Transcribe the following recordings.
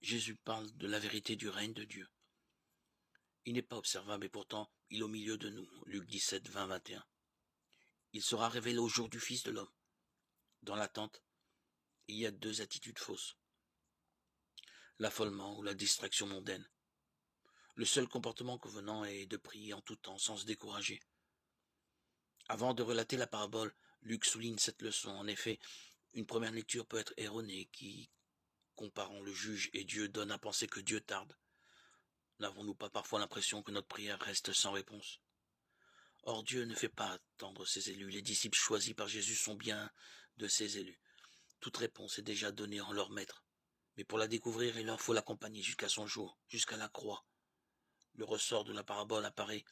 Jésus parle de la vérité du règne de Dieu. Il n'est pas observable et pourtant il est au milieu de nous. Luc 17, 20, 21. Il sera révélé au jour du Fils de l'homme. Dans l'attente, il y a deux attitudes fausses. L'affolement ou la distraction mondaine. Le seul comportement convenant est de prier en tout temps sans se décourager. Avant de relater la parabole, Luc souligne cette leçon. En effet, une première lecture peut être erronée qui, comparant le juge et Dieu, donne à penser que Dieu tarde. N'avons-nous pas parfois l'impression que notre prière reste sans réponse? Or Dieu ne fait pas attendre ses élus. Les disciples choisis par Jésus sont bien de ses élus. Toute réponse est déjà donnée en leur maître. Mais pour la découvrir, il leur faut l'accompagner jusqu'à son jour, jusqu'à la croix. Le ressort de la parabole apparaît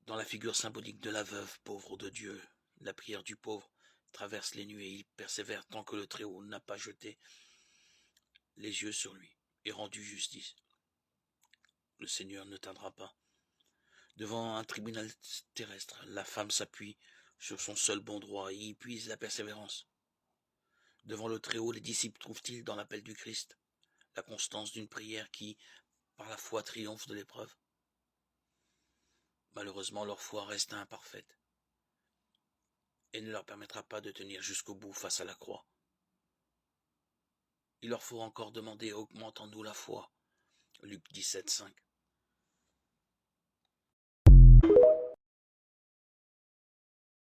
dans la figure symbolique de la veuve pauvre de Dieu. La prière du pauvre traverse les nuées et il persévère tant que le Très-Haut n'a pas jeté les yeux sur lui et rendu justice. Le Seigneur ne tardera pas. Devant un tribunal terrestre, la femme s'appuie sur son seul bon droit et y puise la persévérance. Devant le Très-Haut, les disciples trouvent-ils dans l'appel du Christ la constance d'une prière qui, par la foi, triomphe de l'épreuve? Malheureusement, leur foi reste imparfaite et ne leur permettra pas de tenir jusqu'au bout face à la croix. Il leur faut encore demander « Augmente en nous la foi » Luc 17, 5.